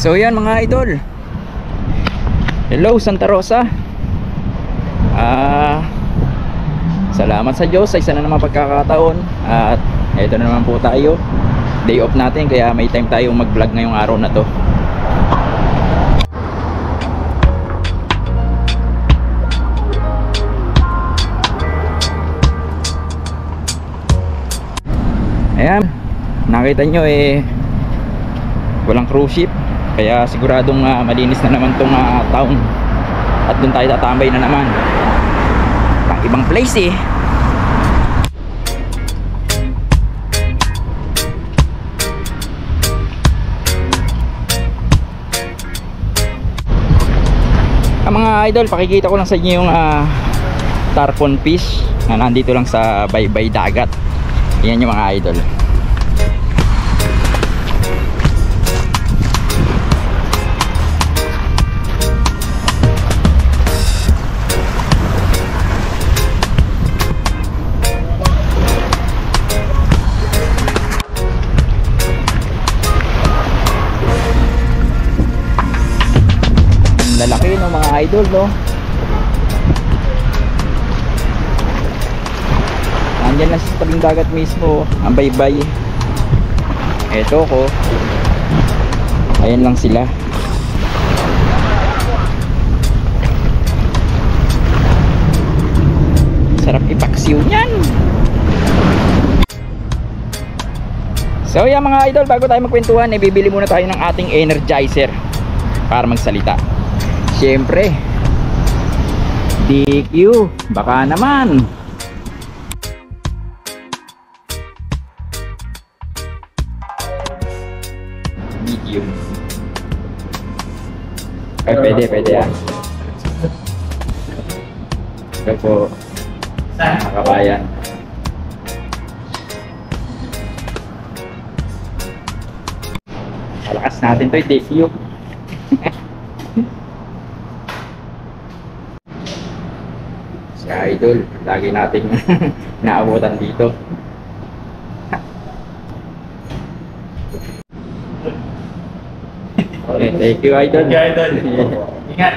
So yan mga idol, hello Santa Rosa. Salamat sa Diyos sa isa na naman pagkakataon. At ito na naman po tayo, day off natin, kaya may time tayong mag vlog ngayong araw na to. Ayan, nakita nyo walang cruise ship, kaya siguradong malinis na naman tong town. At dun tayo tatambay na naman, pang ibang place Mga idol, pakikita ko lang sa inyo yung tarpon fish na nandito lang sa baybay dagat. Yan yung mga idol. Lalaki ng mga idol, no? Nandyan lang sa tabing dagat mismo ang baybay. Eto ko, ayan lang sila. Sarap ipaksiw niyan. So yan mga idol, bago tayo magkwentuhan, bibili muna tayo ng ating energizer para magsalita. Siyempre, DQ, baka naman. DQ. Ay, pwede Ito po, mga kabayan. Malakas natin to, DQ. Si idol, lagi nating naabutan dito. Okay, thank you idol. Thank you idol. Ingat.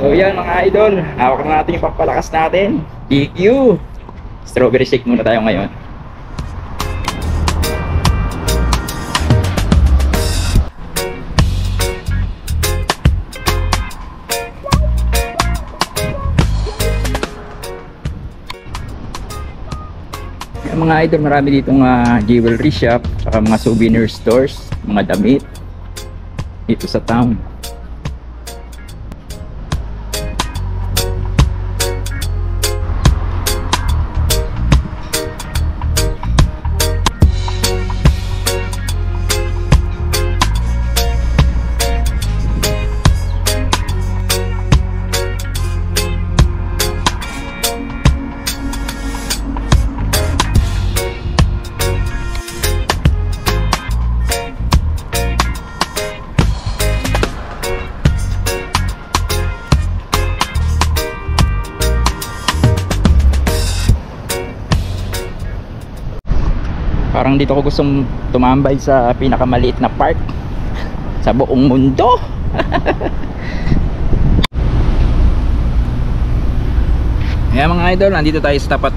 So yan mga idol, hawak na natin yung pampalakas natin, DQ. Strawberry shake muna tayo ngayon. Mga idol, marami ditong jewelry shop, saka mga souvenir stores, mga damit dito sa town. Parang dito ko gustong tumambay sa pinakamaliit na park sa buong mundo. Kaya mga idol, nandito tayo sa tapat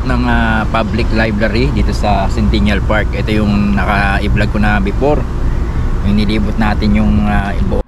ng public library dito sa Centennial Park. Ito yung naka-i-vlog ko na before, yung nilibot natin yung ibo.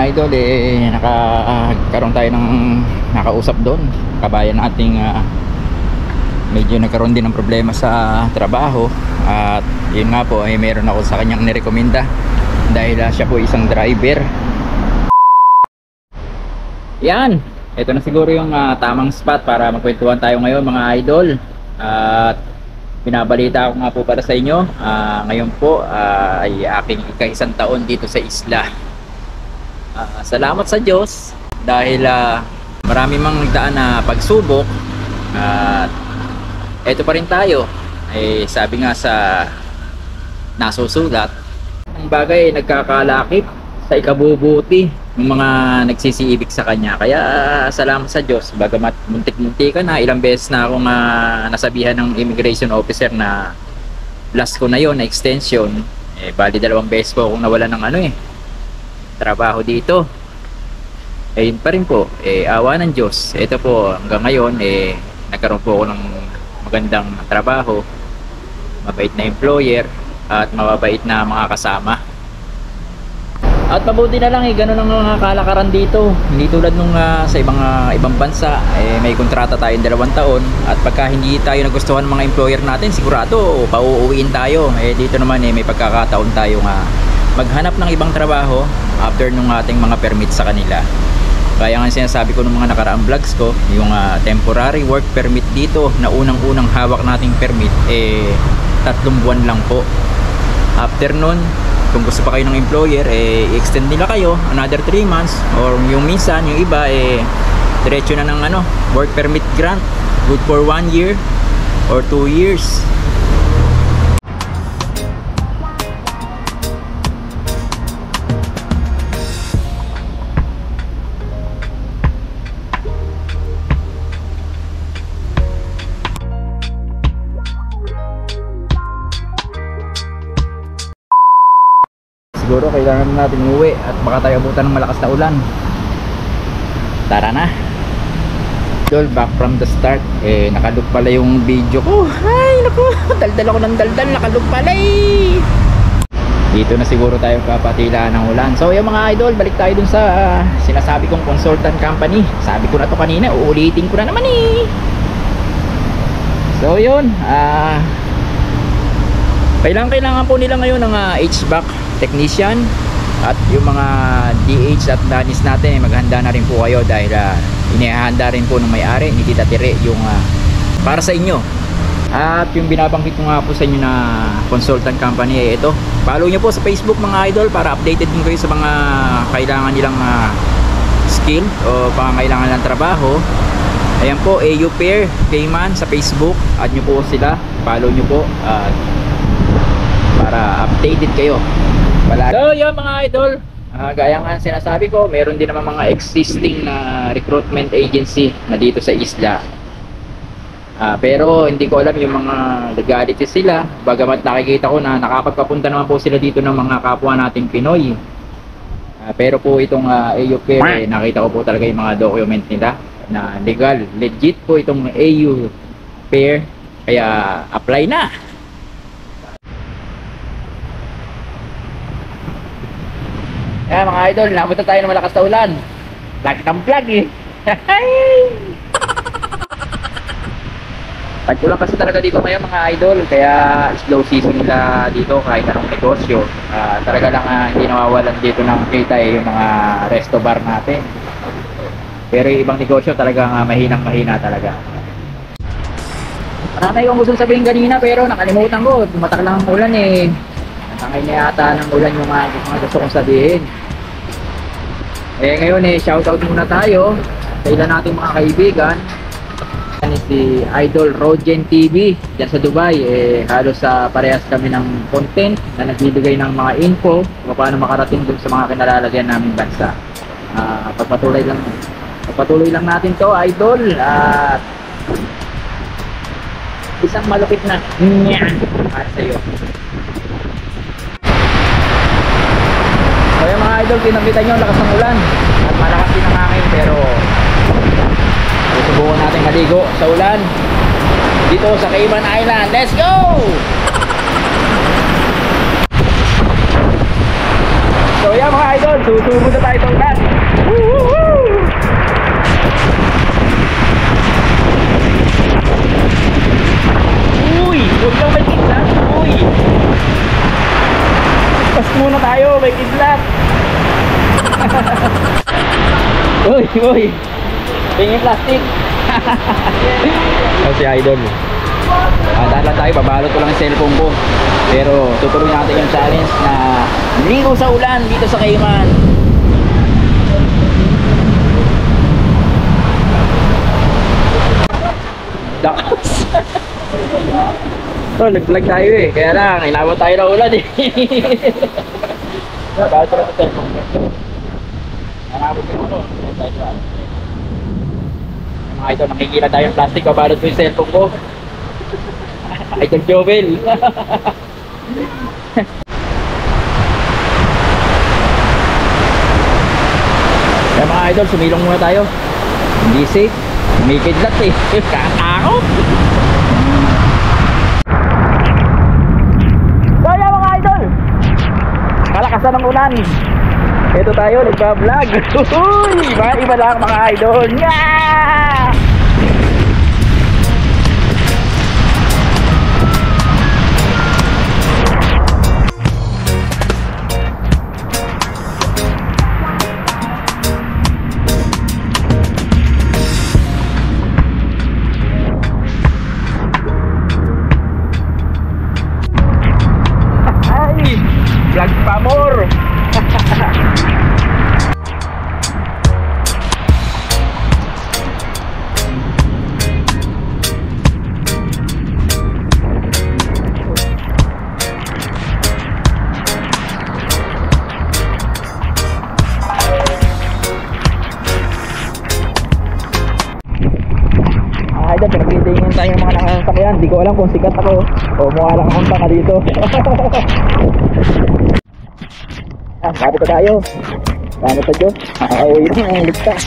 idol, nakakaroon tayo ng nakausap doon. Kabayan nating medyo nagkaroon din ng problema sa trabaho. At yun nga po, meron ako sa kanyang nirekomenda dahil siya po isang driver. Yan, ito na siguro yung tamang spot para magkwentuhan tayo ngayon mga idol. At binabalita ko nga po para sa inyo, ngayon po ay aking ika-isang taon dito sa isla. Salamat sa Diyos dahil marami mang nagdaan na pagsubok at eto pa rin tayo. Sabi nga sa nasusulat, ang bagay ay nagkakalakip sa ikabubuti ng mga nagsisiibig sa kanya. Kaya salamat sa Diyos, bagamat muntik-muntikan na, ilang beses na akong nasabihan ng immigration officer na last ko na yon na extension. Bali 2 beses po akong nawala ng trabaho dito. Yun pa rin po, awa ng Diyos. Ito po, hanggang ngayon nagkaroon po ako ng magandang trabaho, mabait na employer at mababait na mga kasama. At mabuti na lang ganun ang mga kalakaran dito. Hindi tulad nung sa ibang bansa, may kontrata tayong 2 taon at pagka hindi tayo nagustuhan ng mga employer natin, sigurado pauuwiin tayo. Dito naman may pagkakataon tayo maghanap ng ibang trabaho after nung ating mga permit sa kanila. Kaya nga sinasabi ko ng mga nakaraang vlogs ko, yung temporary work permit dito na unang-unang hawak nating permit 3 buwan lang po. After nun, kung gusto pa kayo ng employer, i-extend nila kayo another 3 months, or yung minsan, yung iba diretso na ng work permit grant, good for 1 year or 2 years. Siguro kailangan natin umuwi at baka tayo abutan ng malakas na ulan. Tara na. Back from the start, nakaloop pala yung video ko. Ay naku, daldal ako ng daldal, nakaloop pala Dito na siguro tayo kapatilaan ng ulan. So yung mga idol, balik tayo dun sa sinasabi kong consultant company. Sabi ko na to kanina, uulitin ko na naman So yun, kailangan po nila ngayon ng HVAC technician at yung mga DH at danis natin, maghanda na rin po kayo dahil inihahanda rin po ng may-ari ni Tita Tere yung para sa inyo. At yung binabanggit ko nga po sa inyo na consultant company ito, follow nyo po sa Facebook mga idol para updated din kayo sa mga kailangan nilang skill o pangangailangan ng trabaho. Ayan po, AU Pair Cayman sa Facebook, add nyo po sila, follow nyo po para updated kayo. So yun mga idol, gaya nga sinasabi ko, meron din naman mga existing na recruitment agency na dito sa isla. Pero hindi ko alam yung mga legalities sila, bagamat nakikita ko na nakapagpapunta naman po sila dito ng mga kapwa nating Pinoy. Pero po itong AU Pair, nakita ko po talaga yung mga document nila na legal, legit po itong AU Pair, kaya apply na. Mga idol, napunta tayo ng malakas na ulan. Lagi ng vlog Tagpulang kasi talaga dito ngayon mga idol, kaya slow season nila dito kahit anong negosyo. Talaga lang hindi nawawalan dito ng kita yung mga resto bar natin. Pero yung ibang negosyo talagang mahinang-mahina talaga. Marami kong gusto sabihin kanina pero nakalimutan ko. Tumatak lang ang ulan Natangay na yata ng ulan yung mga gusto kong sabihin. Ngayon shoutout muna tayo sa ilan nating mga kaibigan. Yan si Idol Rogen TV dyan sa Dubai. Halos parehas kami ng content na nagbibigay ng mga info kung paano makarating dun sa mga kinalalagyan naming bansa. Pagpatuloy lang natin to idol. Isang malupit na para sa'yo. So yung mga idol, kinakita nyo lakas ng ulan at malakas din ang hangin, pero susubukan natin maligo sa ulan dito sa Cayman Island. Let's go! So yan mga idol, susubod na tayo sa ulan. Uy, huwag lang may kidlat. Uy, pas muna tayo, may kidlat. Uy, tingin plastic. Oh, si idol. Dahil lang tayo, babalot ko lang yung cellphone ko. Pero tutuloy natin yung challenge na ligo sa ulan dito sa Cayman. Dakas. So, nag-vlog tayo eh. Kaya lang, inabot tayo ng ulan eh. Babalot ko lang yung cellphone ko. Inabot ko ito. Mga ito, nakikita tayo yung plastic. Babalot ko yung cellphone ko. Idol Jovel. Kaya mga idol, sumilong muna tayo. Hindi safe. May kidlat eh. Kakatakot. So yan mga idol, kalakasan ng ulan. Ito tayo, nagpa-vlog. Uy, iba lang mga idol. Yeah! Vlog pa more. Idol, pinagtitingin tayo ng mga nakasakyan. Di ko alam kung sikat ako o mukha lang akong tanga dito. Lapit na tayo. Lapit na Diyos. Nakakauwi na ang ligtas.